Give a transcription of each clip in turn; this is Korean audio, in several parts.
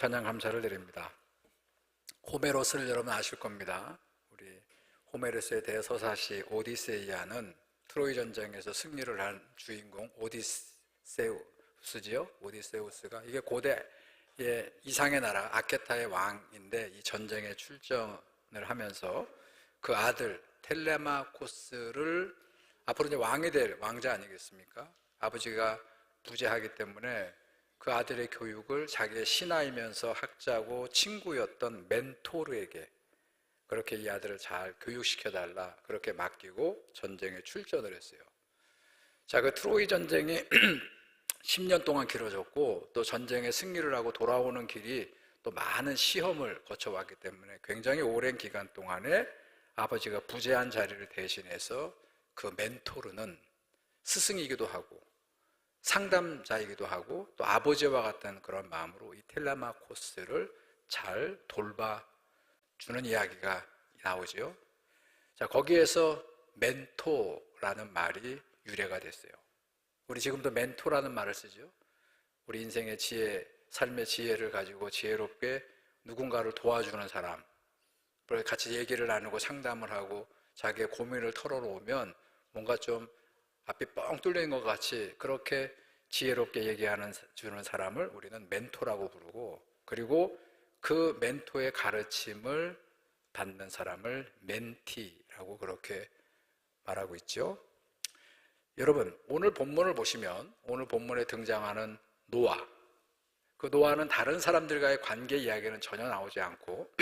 찬양 감사를 드립니다. 호메로스를 여러분 아실 겁니다. 우리 호메로스의 대서사시 오디세이아는 트로이 전쟁에서 승리를 한 주인공 오디세우스지요. 오디세우스가 이게 고대의 이상의 나라 아케타의 왕인데 이 전쟁에 출전을 하면서 그 아들 텔레마코스를 앞으로 이제 왕이 될 왕자 아니겠습니까? 아버지가 부재하기 때문에 그 아들의 교육을 자기의 신하이면서 학자고 친구였던 멘토르에게 그렇게 이 아들을 잘 교육시켜달라 그렇게 맡기고 전쟁에 출전을 했어요. 자, 그 트로이 전쟁이 10년 동안 길어졌고 또 전쟁에 승리를 하고 돌아오는 길이 또 많은 시험을 거쳐왔기 때문에 굉장히 오랜 기간 동안에 아버지가 부재한 자리를 대신해서 그 멘토르는 스승이기도 하고 상담자이기도 하고 또 아버지와 같은 그런 마음으로 이 텔레마코스를 잘 돌봐주는 이야기가 나오죠. 자, 거기에서 멘토라는 말이 유래가 됐어요. 우리 지금도 멘토라는 말을 쓰죠. 우리 인생의 지혜, 삶의 지혜를 가지고 지혜롭게 누군가를 도와주는 사람, 같이 얘기를 나누고 상담을 하고 자기의 고민을 털어놓으면 뭔가 좀 앞이 뻥 뚫리는 것 같이 그렇게 지혜롭게 주는 사람을 우리는 멘토라고 부르고, 그리고 그 멘토의 가르침을 받는 사람을 멘티라고 그렇게 말하고 있죠. 여러분, 오늘 본문을 보시면 오늘 본문에 등장하는 노아, 그 노아는 다른 사람들과의 관계 이야기는 전혀 나오지 않고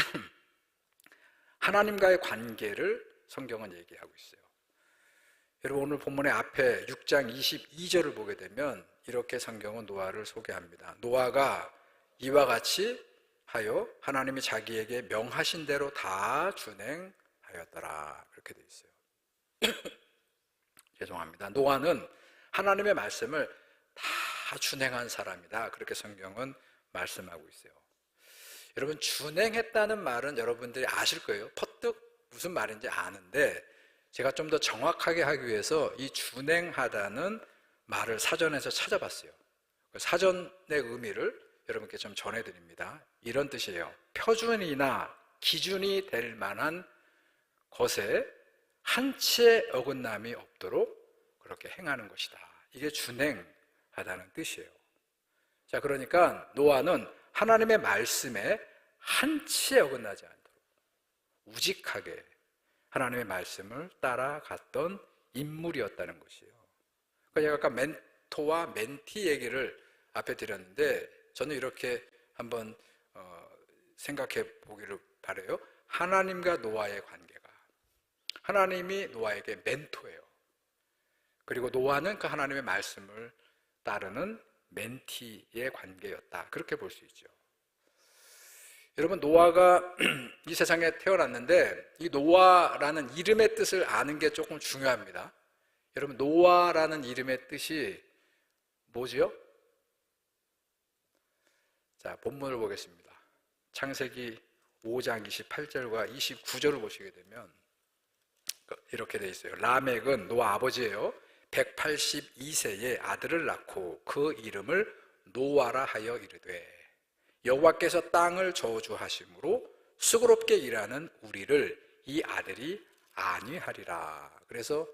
하나님과의 관계를 성경은 얘기하고 있어요. 여러분, 오늘 본문의 앞에 6장 22절을 보게 되면 이렇게 성경은 노아를 소개합니다. 노아가 이와 같이 하여 하나님이 자기에게 명하신 대로 다 준행하였더라, 그렇게 되어 있어요. 죄송합니다. 노아는 하나님의 말씀을 다 준행한 사람이다, 그렇게 성경은 말씀하고 있어요. 여러분, 준행했다는 말은 여러분들이 아실 거예요. 퍼뜩 무슨 말인지 아는데 제가 좀 더 정확하게 하기 위해서 이 준행하다는 말을 사전에서 찾아봤어요. 사전의 의미를 여러분께 좀 전해드립니다. 이런 뜻이에요. 표준이나 기준이 될 만한 것에 한치의 어긋남이 없도록 그렇게 행하는 것이다. 이게 준행하다는 뜻이에요. 자, 그러니까 노아는 하나님의 말씀에 한치의 어긋나지 않도록 우직하게 하나님의 말씀을 따라갔던 인물이었다는 것이에요. 그러니까 제가 아까 멘토와 멘티 얘기를 앞에 드렸는데 저는 이렇게 한번 생각해 보기를 바라요. 하나님과 노아의 관계가, 하나님이 노아에게 멘토예요. 그리고 노아는 그 하나님의 말씀을 따르는 멘티의 관계였다, 그렇게 볼 수 있죠. 여러분, 노아가 이 세상에 태어났는데 이 노아라는 이름의 뜻을 아는 게 조금 중요합니다. 여러분, 노아라는 이름의 뜻이 뭐지요? 자, 본문을 보겠습니다. 창세기 5장 28절과 29절을 보시게 되면 이렇게 돼 있어요. 라멕은 노아 아버지예요. 182세에 아들을 낳고 그 이름을 노아라 하여 이르되 여호와께서 땅을 저주하심으로 수고롭게 일하는 우리를 이 아들이 안위하리라. 그래서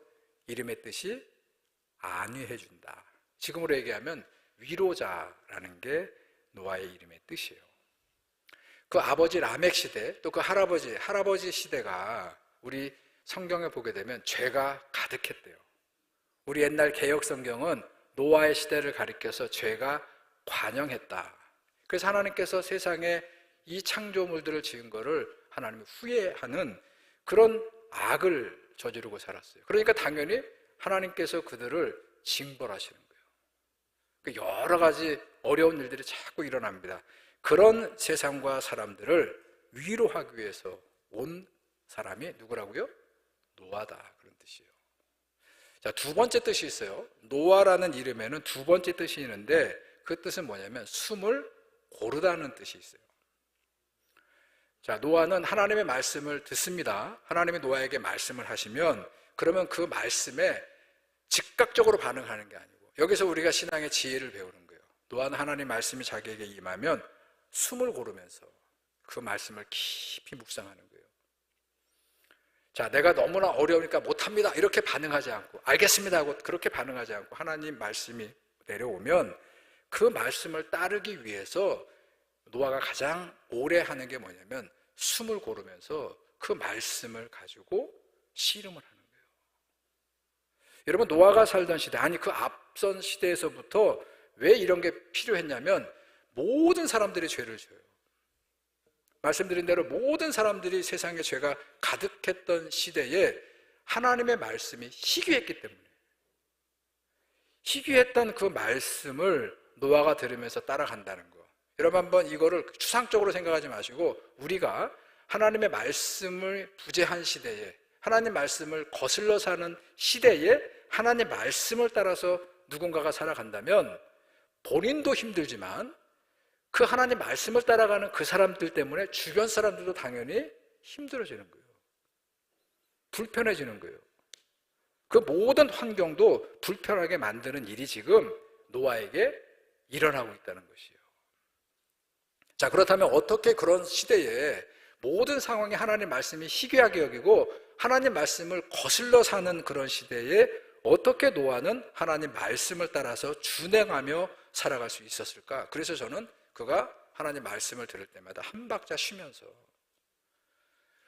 이름의 뜻이 안위해준다. 지금으로 얘기하면 위로자라는 게 노아의 이름의 뜻이에요. 그 아버지 라멕 시대, 또 그 할아버지 시대가 우리 성경에 보게 되면 죄가 가득했대요. 우리 옛날 개역 성경은 노아의 시대를 가리켜서 죄가 관영했다. 그래서 하나님께서 세상에 이 창조물들을 지은 거를 하나님이 후회하는 그런 악을 저지르고 살았어요. 그러니까 당연히 하나님께서 그들을 징벌하시는 거예요. 여러 가지 어려운 일들이 자꾸 일어납니다. 그런 세상과 사람들을 위로하기 위해서 온 사람이 누구라고요? 노아다, 그런 뜻이에요. 자, 두 번째 뜻이 있어요. 노아라는 이름에는 두 번째 뜻이 있는데 그 뜻은 뭐냐면 숨을 고르다는 뜻이 있어요. 자, 노아는 하나님의 말씀을 듣습니다. 하나님이 노아에게 말씀을 하시면 그러면 그 말씀에 즉각적으로 반응하는 게 아니고, 여기서 우리가 신앙의 지혜를 배우는 거예요. 노아는 하나님 말씀이 자기에게 임하면 숨을 고르면서 그 말씀을 깊이 묵상하는 거예요. 자, 내가 너무나 어려우니까 못합니다 이렇게 반응하지 않고, 알겠습니다 하고 그렇게 반응하지 않고, 하나님 말씀이 내려오면 그 말씀을 따르기 위해서 노아가 가장 오래 하는 게 뭐냐면 숨을 고르면서 그 말씀을 가지고 씨름을 하는 거예요. 여러분, 노아가 살던 시대, 아니 그 앞선 시대에서부터 왜 이런 게 필요했냐면 모든 사람들이 죄를 져요. 말씀드린 대로 모든 사람들이 세상에 죄가 가득했던 시대에 하나님의 말씀이 희귀했기 때문에, 희귀했던 그 말씀을 노아가 들으면서 따라간다는 거. 여러분, 한번 이거를 추상적으로 생각하지 마시고, 우리가 하나님의 말씀을 부재한 시대에, 하나님 말씀을 거슬러 사는 시대에 하나님 말씀을 따라서 누군가가 살아간다면 본인도 힘들지만 그 하나님 말씀을 따라가는 그 사람들 때문에 주변 사람들도 당연히 힘들어지는 거예요. 불편해지는 거예요. 그 모든 환경도 불편하게 만드는 일이 지금 노아에게 일어나고 있다는 것이에요. 자, 그렇다면 어떻게 그런 시대에 모든 상황에 하나님 말씀이 희귀하게 여기고 하나님 말씀을 거슬러 사는 그런 시대에 어떻게 노아는 하나님 말씀을 따라서 준행하며 살아갈 수 있었을까? 그래서 저는 그가 하나님 말씀을 들을 때마다 한 박자 쉬면서,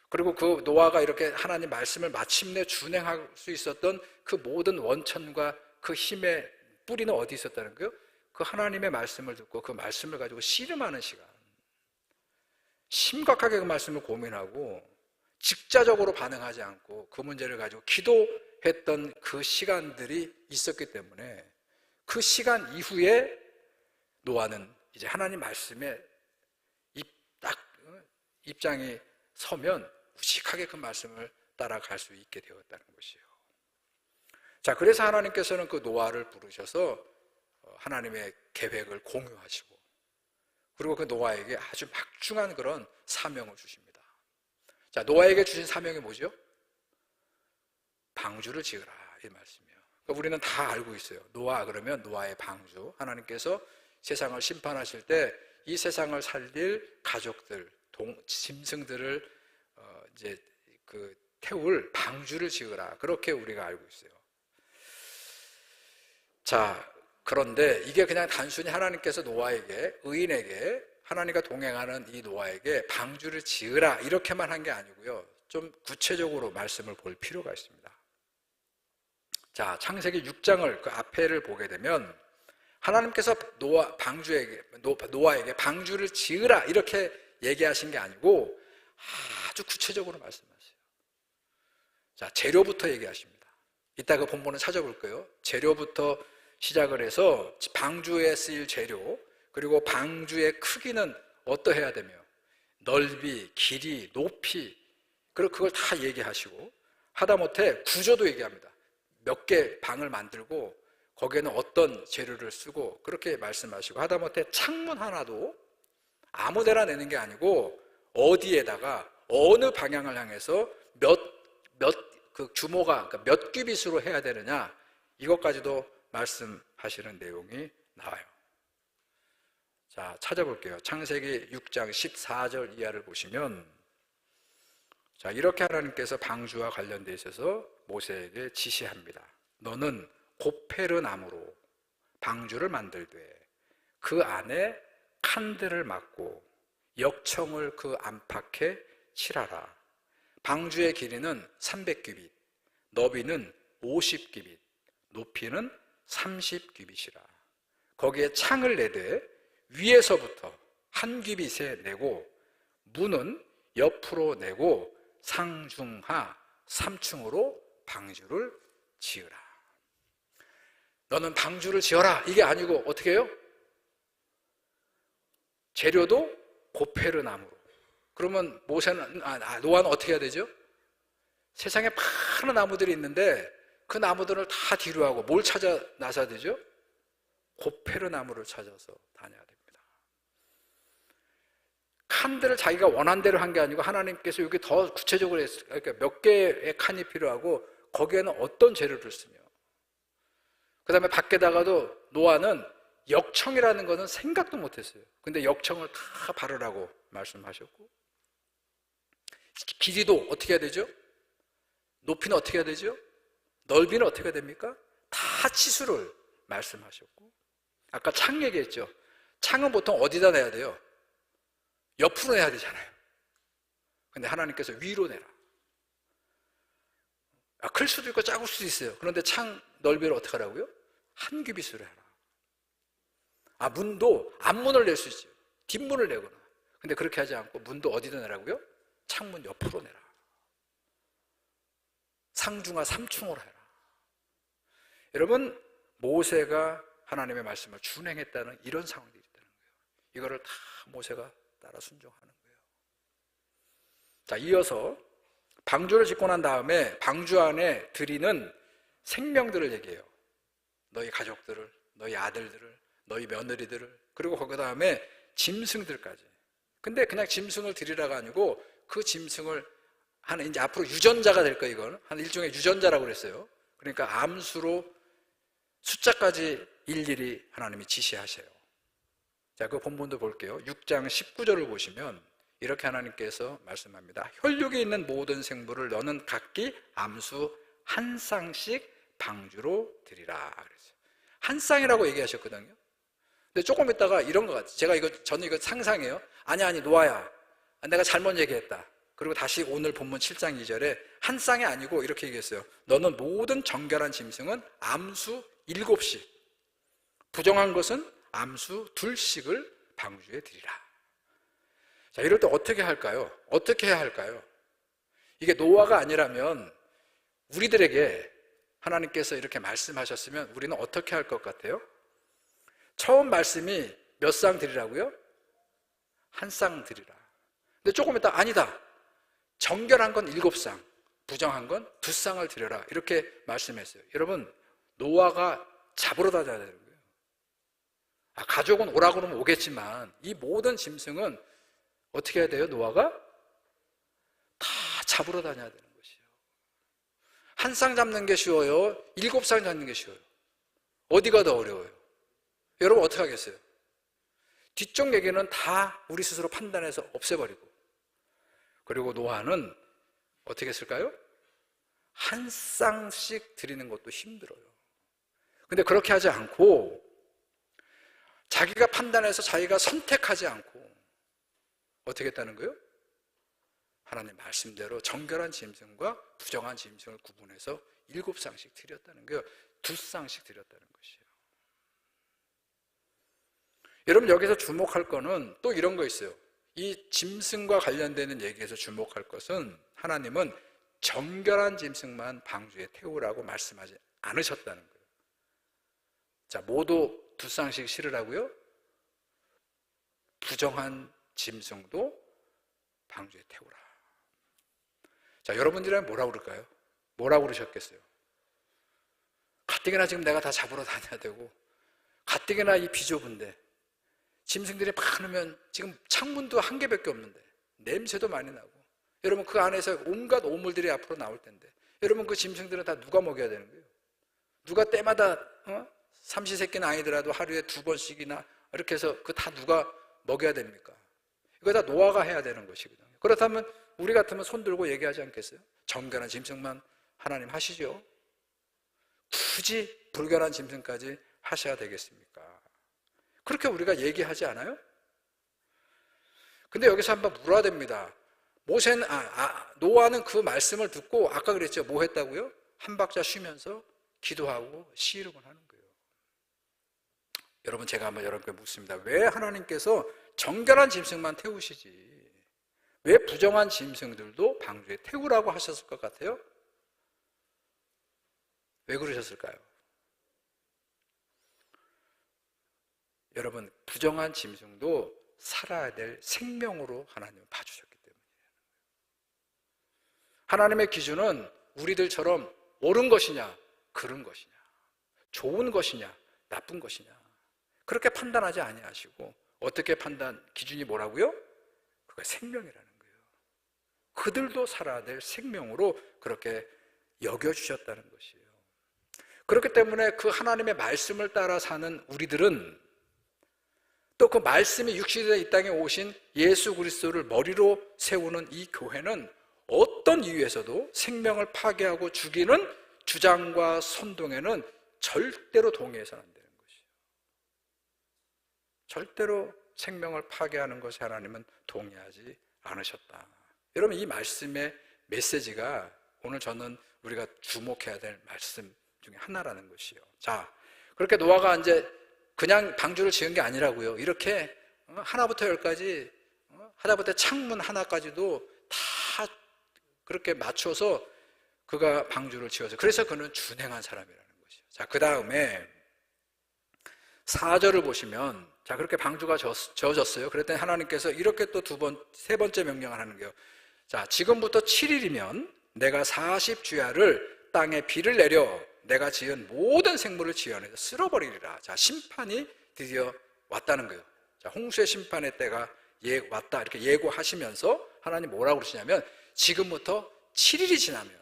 그리고 그 노아가 이렇게 하나님 말씀을 마침내 준행할 수 있었던 그 모든 원천과 그 힘의 뿌리는 어디 있었다는 거예요? 그 하나님의 말씀을 듣고 그 말씀을 가지고 씨름하는 시간, 심각하게 그 말씀을 고민하고 직자적으로 반응하지 않고 그 문제를 가지고 기도했던 그 시간들이 있었기 때문에, 그 시간 이후에 노아는 이제 하나님 말씀에 입장이 서면 무식하게 그 말씀을 따라갈 수 있게 되었다는 것이에요. 자, 그래서 하나님께서는 그 노아를 부르셔서 하나님의 계획을 공유하시고, 그리고 그 노아에게 아주 막중한 그런 사명을 주십니다. 자, 노아에게 주신 사명이 뭐죠? 방주를 지으라, 이 말씀이에요. 그러니까 우리는 다 알고 있어요. 노아 그러면 노아의 방주, 하나님께서 세상을 심판하실 때 이 세상을 살릴 가족들, 짐승들을 이제 태울 방주를 지으라, 그렇게 우리가 알고 있어요. 자, 그런데 이게 그냥 단순히 하나님께서 노아에게, 의인에게, 하나님과 동행하는 이 노아에게 방주를 지으라 이렇게만 한 게 아니고요, 좀 구체적으로 말씀을 볼 필요가 있습니다. 자, 창세기 6장을 그 앞에를 보게 되면 하나님께서 노아에게 방주를 지으라 이렇게 얘기하신 게 아니고 아주 구체적으로 말씀하세요. 자, 재료부터 얘기하십니다. 이따 그 본문을 찾아볼 거예요. 재료부터 시작을 해서 방주에 쓰일 재료, 그리고 방주의 크기는 어떠해야 되며 넓이, 길이, 높이, 그리고 그걸 다 얘기하시고, 하다못해 구조도 얘기합니다. 몇 개 방을 만들고 거기에는 어떤 재료를 쓰고 그렇게 말씀하시고, 하다못해 창문 하나도 아무 데나 내는 게 아니고 어디에다가 어느 방향을 향해서 그 규모가, 그러니까 몇 규빗으로 해야 되느냐, 이것까지도 말씀하시는 내용이 나와요. 자, 찾아볼게요. 창세기 6장 14절 이하를 보시면, 자, 이렇게 하나님께서 방주와 관련되어 있어서 모세에게 지시합니다. 너는 고페르 나무로 방주를 만들되 그 안에 칸들을 막고 역청을 그 안팎에 칠하라. 방주의 길이는 300규빗, 너비는 50규빗, 높이는 30규빗이라. 거기에 창을 내되 위에서부터 한 규빗에 내고 문은 옆으로 내고 상중하 3층으로 방주를 지으라. 너는 방주를 지어라, 이게 아니고 어떻게 해요? 재료도 고페르 나무로. 그러면 노아는 어떻게 해야 되죠? 세상에 많은 나무들이 있는데 그 나무들을 다 뒤로하고 뭘 찾아 나서야 되죠? 고페르 나무를 찾아서 다녀야 됩니다. 칸들을 자기가 원한 대로 한 게 아니고 하나님께서 여기 더 구체적으로 했어요. 그러니까 몇 개의 칸이 필요하고 거기에는 어떤 재료를 쓰며, 그 다음에 밖에다가도 노아는 역청이라는 것은 생각도 못했어요. 근데 역청을 다 바르라고 말씀하셨고, 길이도 어떻게 해야 되죠? 높이는 어떻게 해야 되죠? 넓이는 어떻게 해야 됩니까? 다 치수를 말씀하셨고, 아까 창 얘기했죠. 창은 보통 어디다 내야 돼요? 옆으로 내야 되잖아요. 근데 하나님께서 위로 내라. 클 수도 있고 작을 수도 있어요. 그런데 창 넓이를 어떻게 하라고요? 한 규빗으로 해라. 문도 앞문을 낼 수 있어요. 뒷문을 내거나. 근데 그렇게 하지 않고 문도 어디다 내라고요? 창문 옆으로 내라. 상중하 3충으로 해라. 여러분, 모세가 하나님의 말씀을 준행했다는 이런 상황들이 있다는 거예요. 이거를 다 모세가 따라 순종하는 거예요. 자, 이어서 방주를 짓고 난 다음에 방주 안에 드리는 생명들을 얘기해요. 너희 가족들을, 너희 아들들을, 너희 며느리들을, 그리고 그 다음에 짐승들까지. 근데 그냥 짐승을 드리라가 아니고 그 짐승을 하는, 이제 앞으로 유전자가 될 거예요. 이건 한 일종의 유전자라고 그랬어요. 그러니까 암수로 숫자까지 일일이 하나님이 지시하세요. 자, 그 본문도 볼게요. 6장 19절을 보시면 이렇게 하나님께서 말씀합니다. 혈육이 있는 모든 생물을 너는 각기 암수 한 쌍씩 방주로 드리라 그랬어요. 한 쌍이라고 얘기하셨거든요. 근데 조금 있다가 이런 것 같아요. 저는 이거 상상해요. 아니 노아야, 내가 잘못 얘기했다. 그리고 다시 오늘 본문 7장 2절에 한 쌍이 아니고 이렇게 얘기했어요. 너는 모든 정결한 짐승은 암수 7씩, 부정한 것은 암수 2씩을 방주에 드리라. 자, 이럴 때 어떻게 할까요? 어떻게 해야 할까요? 이게 노아가 아니라면 우리들에게 하나님께서 이렇게 말씀하셨으면 우리는 어떻게 할 것 같아요? 처음 말씀이 몇 쌍 드리라고요? 한 쌍 드리라. 근데 조금 있다, 아니다, 정결한 건 7쌍, 부정한 건 2쌍을 드려라, 이렇게 말씀했어요. 여러분, 노아가 잡으러 다녀야 되는 거예요. 가족은 오라고 그러면 오겠지만 이 모든 짐승은 어떻게 해야 돼요? 노아가 다 잡으러 다녀야 되는 것이에요. 한 쌍 잡는 게 쉬워요? 7쌍 잡는 게 쉬워요? 어디가 더 어려워요? 여러분 어떻게 하겠어요? 뒤쪽 얘기는 다 우리 스스로 판단해서 없애버리고, 그리고 노아는 어떻게 했을까요? 한 쌍씩 드리는 것도 힘들어요. 근데 그렇게 하지 않고 자기가 판단해서 자기가 선택하지 않고 어떻게 했다는 거예요? 하나님 말씀대로 정결한 짐승과 부정한 짐승을 구분해서 7쌍씩 드렸다는 거예요. 2쌍씩 드렸다는 것이에요. 여러분, 여기서 주목할 거는 또 이런 거 있어요. 이 짐승과 관련되는 얘기에서 주목할 것은 하나님은 정결한 짐승만 방주에 태우라고 말씀하지 않으셨다는 거예요. 자, 모두 2쌍씩 실으라고요? 부정한 짐승도 방주에 태우라. 자, 여러분들이라면 뭐라고 그럴까요? 뭐라고 그러셨겠어요? 가뜩이나 지금 내가 다 잡으러 다녀야 되고, 가뜩이나 이 비좁은데 짐승들이 많으면 지금 창문도 한 개밖에 없는데 냄새도 많이 나고, 여러분 그 안에서 온갖 오물들이 앞으로 나올 텐데, 여러분 그 짐승들은 다 누가 먹여야 되는 거예요? 누가 때마다 삼시세끼는 아니더라도 하루에 2번씩이나 이렇게 해서 그 다 누가 먹여야 됩니까? 이거 다 노아가 해야 되는 것이거든요. 그렇다면 우리 같으면 손 들고 얘기하지 않겠어요? 정결한 짐승만 하나님 하시죠. 굳이 불결한 짐승까지 하셔야 되겠습니까? 그렇게 우리가 얘기하지 않아요? 근데 여기서 한번 물어야 됩니다. 노아는 그 말씀을 듣고 아까 그랬죠. 뭐 했다고요? 한 박자 쉬면서 기도하고 시름을 하는 거예요. 여러분, 제가 한번 여러분께 묻습니다. 왜 하나님께서 정결한 짐승만 태우시지 왜 부정한 짐승들도 방주에 태우라고 하셨을 것 같아요? 왜 그러셨을까요? 여러분, 부정한 짐승도 살아야 될 생명으로 하나님은 봐주셨기 때문이에요. 하나님의 기준은 우리들처럼 옳은 것이냐, 그른 것이냐, 좋은 것이냐, 나쁜 것이냐, 그렇게 판단하지 아니하시고 어떻게 기준이 뭐라고요? 그게 생명이라는 거예요. 그들도 살아야 될 생명으로 그렇게 여겨주셨다는 것이에요. 그렇기 때문에 그 하나님의 말씀을 따라 사는 우리들은 또 그 말씀이 육신이 된 이 땅에 오신 예수 그리스도를 머리로 세우는 이 교회는 어떤 이유에서도 생명을 파괴하고 죽이는 주장과 선동에는 절대로 동의해서는 안 되는 것이에요. 절대로 생명을 파괴하는 것에 하나님은 동의하지 않으셨다. 여러분, 이 말씀의 메시지가 오늘 저는 우리가 주목해야 될 말씀 중에 하나라는 것이요. 자, 그렇게 노아가 이제 그냥 방주를 지은 게 아니라고요. 이렇게 하나부터 열까지, 하다못해 창문 하나까지도 다 그렇게 맞춰서 그가 방주를 지어서, 그래서 그는 준행한 사람이라는 것이죠. 자, 그 다음에 4절을 보시면, 자, 그렇게 방주가 저어졌어요. 그랬더니 하나님께서 이렇게 또 세 번째 명령을 하는 거예요. 자, 지금부터 7일이면 내가 40주야를 땅에 비를 내려 내가 지은 모든 생물을 지어내서 쓸어버리리라. 자, 심판이 드디어 왔다는 거예요. 자, 홍수의 심판의 때가 왔다, 이렇게 예고하시면서 하나님 뭐라고 그러시냐면, 지금부터 7일이 지나면,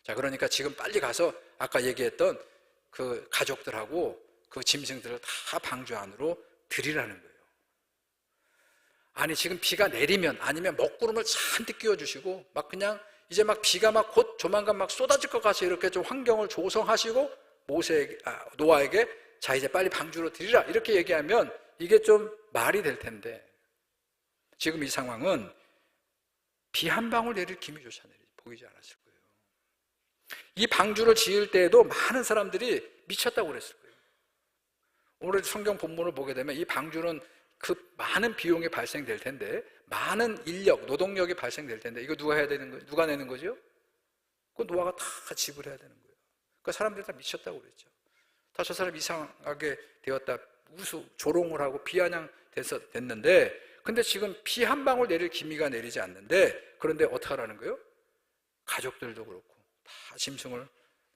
자, 그러니까 지금 빨리 가서 아까 얘기했던 그 가족들하고 그 짐승들을 다 방주 안으로 들이라는 거예요. 아니, 지금 비가 내리면, 아니면 먹구름을 잔뜩 끼워주시고 막 그냥 이제 막 비가 막 곧 조만간 막 쏟아질 것 같이 이렇게 좀 환경을 조성하시고 노아에게 자, 이제 빨리 방주로 들이라, 이렇게 얘기하면 이게 좀 말이 될 텐데, 지금 이 상황은 비 한 방울 내릴 기미조차 보이지 않았을 거예요. 이 방주를 지을 때에도 많은 사람들이 미쳤다고 그랬을 거예요. 오늘 성경 본문을 보게 되면 이 방주는 그 많은 비용이 발생될 텐데, 많은 인력, 노동력이 발생될 텐데, 이거 누가 해야 되는 거예요? 누가 내는 거죠? 그거 노아가 다 지불해야 되는 거예요. 그러니까 사람들이 다 미쳤다고 그랬죠. 다 저 사람 이상하게 되었다, 조롱을 하고 비아냥 됐는데, 근데 지금 비 한 방울 내릴 기미가 내리지 않는데, 그런데 어떻게 하라는 거예요? 가족들도 그렇고 다 짐승을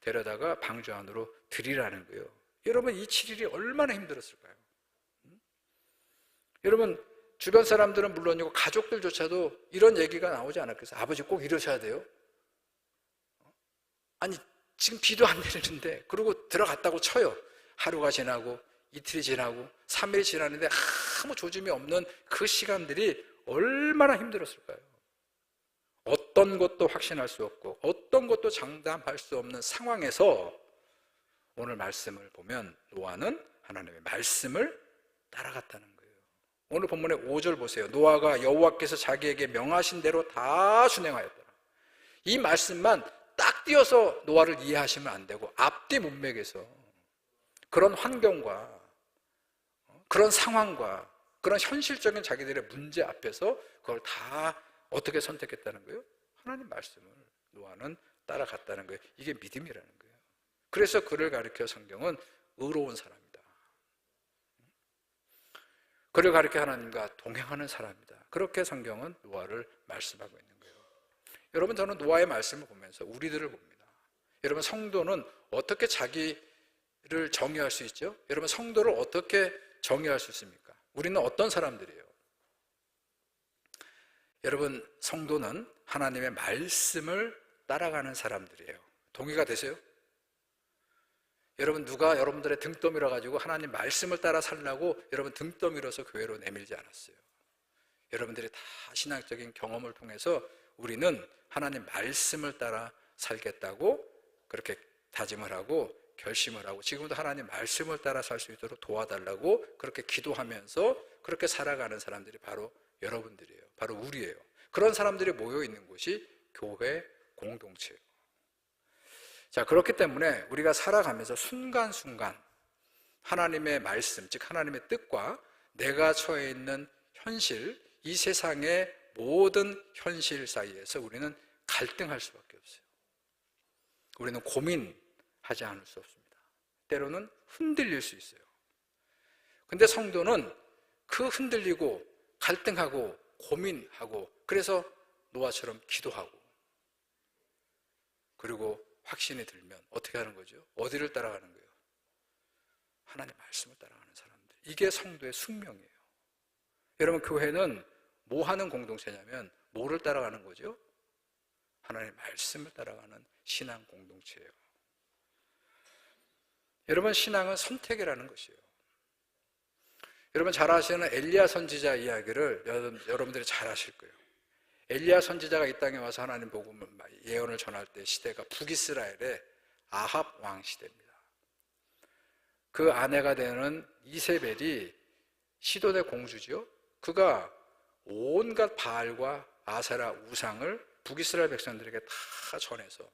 데려다가 방주 안으로 들이라는 거예요. 여러분, 이 7일이 얼마나 힘들었을까요? 여러분, 주변 사람들은 물론이고 가족들조차도 이런 얘기가 나오지 않았겠어요? 아버지 꼭 이러셔야 돼요? 아니, 지금 비도 안 내리는데, 그리고 들어갔다고 쳐요. 하루가 지나고 이틀이 지나고 3일이 지나는데 아무 조짐이 없는 그 시간들이 얼마나 힘들었을까요? 어떤 것도 확신할 수 없고 어떤 것도 장담할 수 없는 상황에서 오늘 말씀을 보면 노아는 하나님의 말씀을 따라갔다는 거예요. 오늘 본문의 5절 보세요. 노아가 여호와께서 자기에게 명하신 대로 다 준행하였더라. 이 말씀만 딱 띄어서 노아를 이해하시면 안 되고, 앞뒤 문맥에서 그런 환경과 그런 상황과 그런 현실적인 자기들의 문제 앞에서 그걸 다 어떻게 선택했다는 거예요? 하나님 말씀을 노아는 따라갔다는 거예요. 이게 믿음이라는 거예요. 그래서 그를 가리켜 성경은 의로운 사람이다. 그를 가리켜 하나님과 동행하는 사람이다. 그렇게 성경은 노아를 말씀하고 있는 거예요. 여러분, 저는 노아의 말씀을 보면서 우리들을 봅니다. 여러분, 성도는 어떻게 자기를 정의할 수 있죠? 여러분, 성도를 어떻게 정의할 수 있습니까? 우리는 어떤 사람들이에요? 여러분, 성도는 하나님의 말씀을 따라가는 사람들이에요. 동의가 되세요? 여러분, 누가 여러분들의 등 떠밀어 가지고 하나님 말씀을 따라 살라고 여러분 등 떠밀어서 교회로 내밀지 않았어요. 여러분들이 다 신앙적인 경험을 통해서 우리는 하나님 말씀을 따라 살겠다고 그렇게 다짐을 하고 결심을 하고, 지금도 하나님 말씀을 따라 살 수 있도록 도와달라고 그렇게 기도하면서 그렇게 살아가는 사람들이 바로 여러분들이에요. 바로 우리예요. 그런 사람들이 모여 있는 곳이 교회 공동체예요. 자, 그렇기 때문에 우리가 살아가면서 순간순간 하나님의 말씀, 즉 하나님의 뜻과 내가 처해 있는 현실, 이 세상의 모든 현실 사이에서 우리는 갈등할 수밖에 없어요. 우리는 고민하지 않을 수 없습니다. 때로는 흔들릴 수 있어요. 근데 성도는 그 흔들리고 갈등하고 고민하고, 그래서 노아처럼 기도하고, 그리고 확신이 들면 어떻게 하는 거죠? 어디를 따라가는 거예요? 하나님의 말씀을 따라가는 사람들. 이게 성도의 숙명이에요. 여러분, 교회는 뭐 하는 공동체냐면 뭐를 따라가는 거죠? 하나님의 말씀을 따라가는 신앙 공동체예요. 여러분, 신앙은 선택이라는 것이에요. 여러분 잘 아시는 엘리야 선지자 이야기를 여러분들이 잘 아실 거예요. 엘리야 선지자가 이 땅에 와서 하나님 복음을 예언을 전할 때 시대가 북이스라엘의 아합 왕 시대입니다. 그 아내가 되는 이세벨이 시돈의 공주지요. 그가 온갖 바알과 아세라 우상을 북이스라엘 백성들에게 다 전해서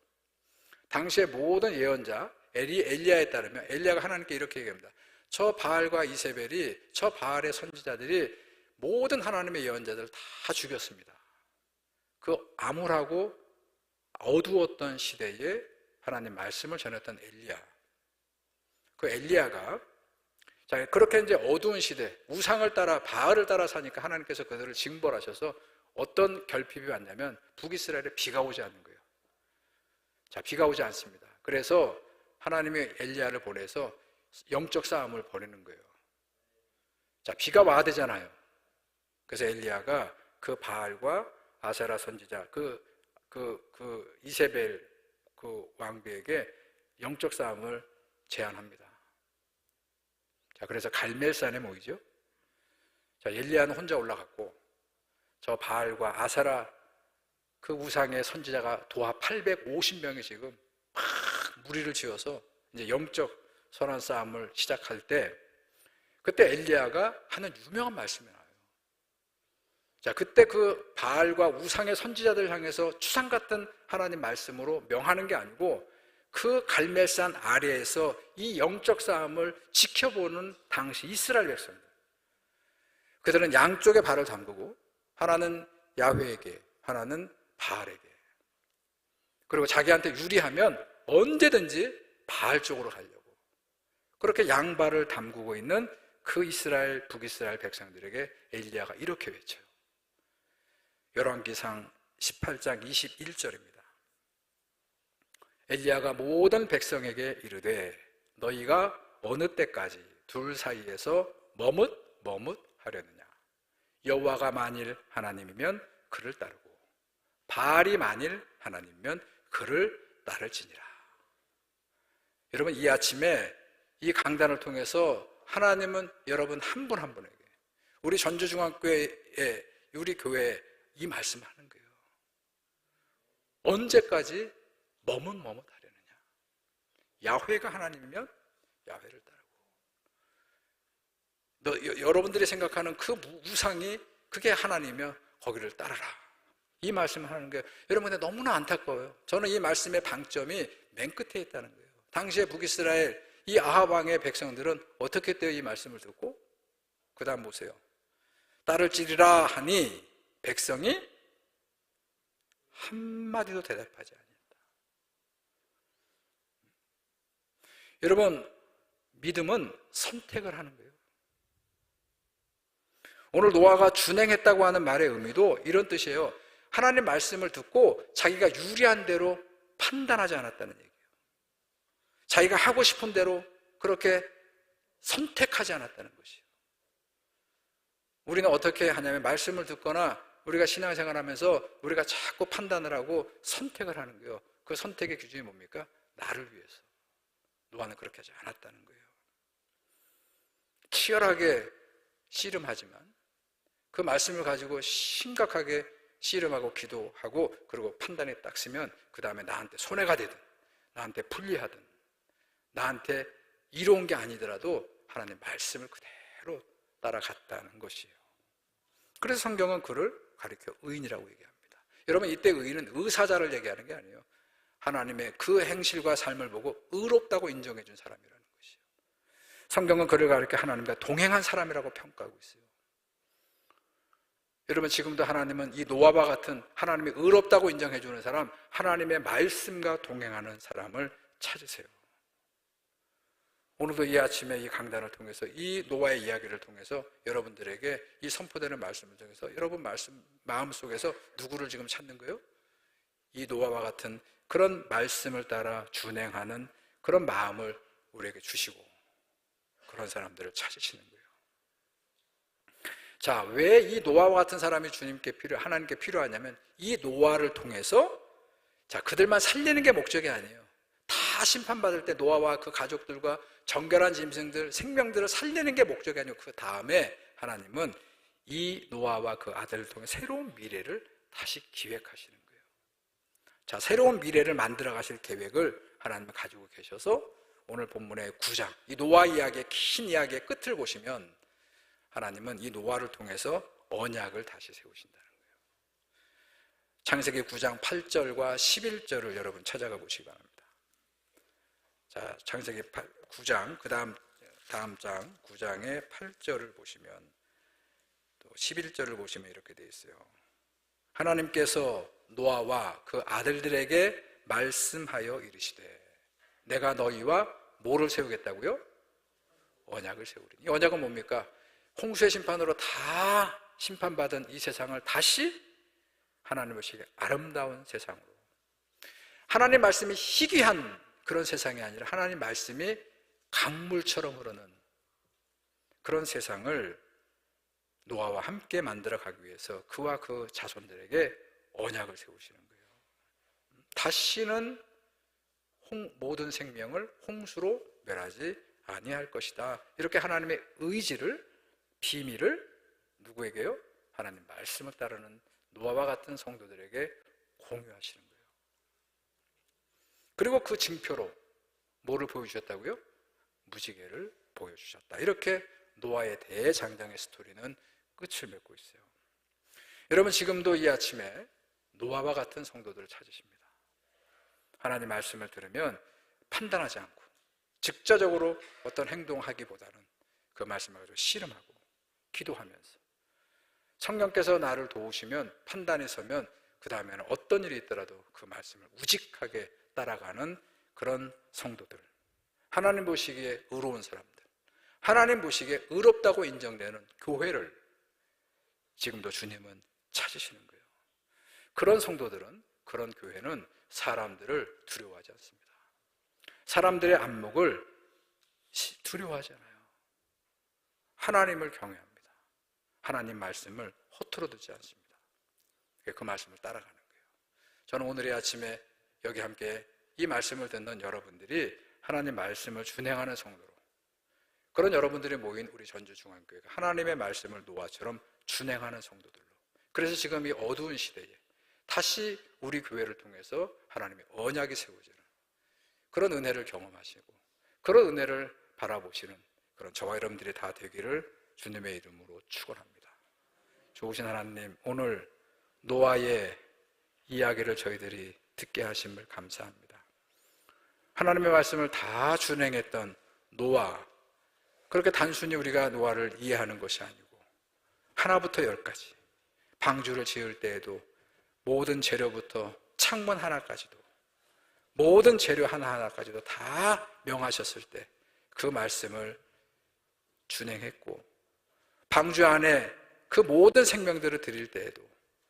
당시의 모든 예언자 엘리야에 따르면 엘리야가 하나님께 이렇게 얘기합니다. 저 바알과 이세벨이 저 바알의 선지자들이 모든 하나님의 예언자들을 다 죽였습니다. 그 암울하고 어두웠던 시대에 하나님 말씀을 전했던 엘리야. 그 엘리야가 자 그렇게 이제 어두운 시대 우상을 따라 바알을 따라 사니까 하나님께서 그들을 징벌하셔서 어떤 결핍이 왔냐면 북이스라엘에 비가 오지 않는 거예요. 자 비가 오지 않습니다. 그래서 하나님이 엘리야를 보내서 영적 싸움을 벌이는 거예요. 자 비가 와야 되잖아요. 그래서 엘리야가 그 바알과 아세라 선지자 그 이세벨 그 왕비에게 영적 싸움을 제안합니다. 자 그래서 갈멜산에 모이죠. 자 엘리야는 혼자 올라갔고 저 바알과 아세라 그 우상의 선지자가 도합 850명이 지금 막 무리를 지어서 이제 영적 선한 싸움을 시작할 때 그때 엘리야가 하는 유명한 말씀이 나와요. 자, 그때 그 바알과 우상의 선지자들 향해서 추상 같은 하나님 말씀으로 명하는 게 아니고 그 갈멜산 아래에서 이 영적 싸움을 지켜보는 당시 이스라엘 백성들. 그들은 양쪽에 발을 담그고 하나는 야훼에게, 하나는 바알에게. 그리고 자기한테 유리하면 언제든지 바알 쪽으로 가려고. 그렇게 양발을 담그고 있는 그 이스라엘, 북이스라엘 백성들에게 엘리야가 이렇게 외쳐요. 열왕기상 18장 21절입니다. 엘리야가 모든 백성에게 이르되 너희가 어느 때까지 둘 사이에서 머뭇하려느냐. 여호와가 만일 하나님이면 그를 따르고 바알이 만일 하나님이면 그를 따를지니라. 여러분 이 아침에 이 강단을 통해서 하나님은 여러분 한 분 한 분에게 우리 전주중앙교회에 우리 교회에 이 말씀을 하는 거예요. 언제까지 머뭇하려느냐. 야훼가 하나님이면 야훼를 따르고 여러분들이 생각하는 그 우상이 그게 하나님이면 거기를 따르라. 이 말씀을 하는 거예요. 여러분 근데 너무나 안타까워요. 저는 이 말씀의 방점이 맨 끝에 있다는 거예요. 당시에 북이스라엘 이 아합 왕의 백성들은 어떻게 했대요? 이 말씀을 듣고 그 다음 보세요. 따를지리라 하니 백성이 한마디도 대답하지 않는다. 여러분 믿음은 선택을 하는 거예요. 오늘 노아가 준행했다고 하는 말의 의미도 이런 뜻이에요. 하나님 말씀을 듣고 자기가 유리한 대로 판단하지 않았다는 얘기예요. 자기가 하고 싶은 대로 그렇게 선택하지 않았다는 것이에요. 우리는 어떻게 하냐면 말씀을 듣거나 우리가 신앙생활하면서 우리가 자꾸 판단을 하고 선택을 하는 거예요. 그 선택의 기준이 뭡니까? 나를 위해서. 노아는 그렇게 하지 않았다는 거예요. 치열하게 씨름하지만 그 말씀을 가지고 심각하게 씨름하고 기도하고 그리고 판단이 딱 쓰면 그 다음에 나한테 손해가 되든 나한테 불리하든 나한테 이로운 게 아니더라도 하나님 말씀을 그대로 따라갔다는 것이에요. 그래서 성경은 그를 가리켜 의인이라고 얘기합니다. 여러분 이때 의인은 의사자를 얘기하는 게 아니에요. 하나님의 그 행실과 삶을 보고 의롭다고 인정해 준 사람이라는 것이에요. 성경은 그를 가리켜 하나님과 동행한 사람이라고 평가하고 있어요. 여러분 지금도 하나님은 이 노아와 같은 하나님이 의롭다고 인정해 주는 사람, 하나님의 말씀과 동행하는 사람을 찾으세요. 오늘도 이 아침에 이 강단을 통해서 이 노아의 이야기를 통해서 여러분들에게 이 선포되는 말씀을 통해서 여러분 마음속에서 누구를 지금 찾는 거예요? 이 노아와 같은 그런 말씀을 따라 준행하는 그런 마음을 우리에게 주시고 그런 사람들을 찾으시는 거예요. 자, 왜 이 노아와 같은 사람이 하나님께 필요하냐면 이 노아를 통해서 자, 그들만 살리는 게 목적이 아니에요. 다 심판받을 때 노아와 그 가족들과 정결한 짐승들, 생명들을 살리는 게 목적이 아니고 그 다음에 하나님은 이 노아와 그 아들을 통해 새로운 미래를 다시 기획하시는 거예요. 자, 새로운 미래를 만들어 가실 계획을 하나님은 가지고 계셔서 오늘 본문의 9장, 이 노아 이야기의 긴 이야기의 끝을 보시면 하나님은 이 노아를 통해서 언약을 다시 세우신다는 거예요. 창세기 9장 8절과 11절을 여러분 찾아가 보시기 바랍니다. 자, 창세기 9장, 다음 장 9장의 8절을 보시면 또 11절을 보시면 이렇게 되어 있어요. 하나님께서 노아와 그 아들들에게 말씀하여 이르시되 내가 너희와 뭐를 세우겠다고요? 언약을 세우리니. 이 언약은 뭡니까? 홍수의 심판으로 다 심판받은 이 세상을 다시 하나님 보시기에 아름다운 세상으로, 하나님 말씀이 희귀한 그런 세상이 아니라 하나님 말씀이 강물처럼 흐르는 그런 세상을 노아와 함께 만들어 가기 위해서 그와 그 자손들에게 언약을 세우시는 거예요. 다시는 모든 생명을 홍수로 멸하지 아니할 것이다. 이렇게 하나님의 의지를, 비밀을 누구에게요? 하나님 말씀을 따르는 노아와 같은 성도들에게 공유하시는 거예요. 그리고 그 징표로 뭐를 보여주셨다고요? 무지개를 보여주셨다. 이렇게 노아의 대장장의 스토리는 끝을 맺고 있어요. 여러분, 지금도 이 아침에 노아와 같은 성도들을 찾으십니다. 하나님 말씀을 들으면 판단하지 않고 직접적으로 어떤 행동하기보다는 그 말씀을 가지고 씨름하고 기도하면서 성령께서 나를 도우시면 판단이 서면 그 다음에는 어떤 일이 있더라도 그 말씀을 우직하게 따라가는 그런 성도들, 하나님 보시기에 의로운 사람들, 하나님 보시기에 의롭다고 인정되는 교회를 지금도 주님은 찾으시는 거예요. 그런 성도들은, 그런 교회는 사람들을 두려워하지 않습니다. 사람들의 안목을 두려워하지 않아요. 하나님을 경외합니다. 하나님 말씀을 허투루 듣지 않습니다. 그 말씀을 따라가는 거예요. 저는 오늘 이 아침에 여기 함께 이 말씀을 듣는 여러분들이 하나님 말씀을 준행하는 성도로, 그런 여러분들이 모인 우리 전주중앙교회가 하나님의 말씀을 노아처럼 준행하는 성도들로, 그래서 지금 이 어두운 시대에 다시 우리 교회를 통해서 하나님의 언약이 세워지는 그런 은혜를 경험하시고 그런 은혜를 바라보시는 그런 저와 여러분들이 다 되기를 주님의 이름으로 축원합니다. 좋으신 하나님, 오늘 노아의 이야기를 저희들이 듣게 하심을 감사합니다. 하나님의 말씀을 다 준행했던 노아, 그렇게 단순히 우리가 노아를 이해하는 것이 아니고 하나부터 열까지 방주를 지을 때에도 모든 재료부터 창문 하나까지도, 모든 재료 하나하나까지도 다 명하셨을 때 그 말씀을 준행했고, 방주 안에 그 모든 생명들을 드릴 때에도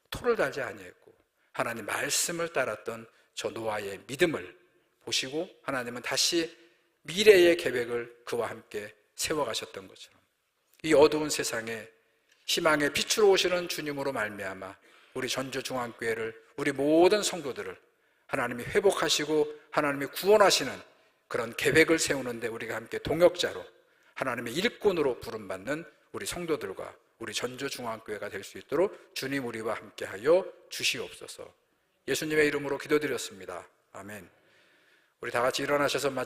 토를 달지 아니했고 하나님 말씀을 따랐던 저 노아의 믿음을 보시고 하나님은 다시 미래의 계획을 그와 함께 세워가셨던 것처럼 이 어두운 세상에 희망의 빛으로 오시는 주님으로 말미암아 우리 전주중앙교회를, 우리 모든 성도들을 하나님이 회복하시고 하나님이 구원하시는 그런 계획을 세우는데 우리가 함께 동역자로, 하나님의 일꾼으로 부름받는 우리 성도들과 우리 전주중앙교회가 될 수 있도록 주님 우리와 함께하여 주시옵소서. 예수님의 이름으로 기도드렸습니다. 아멘. 우리 다 같이 일어나셔서 마지막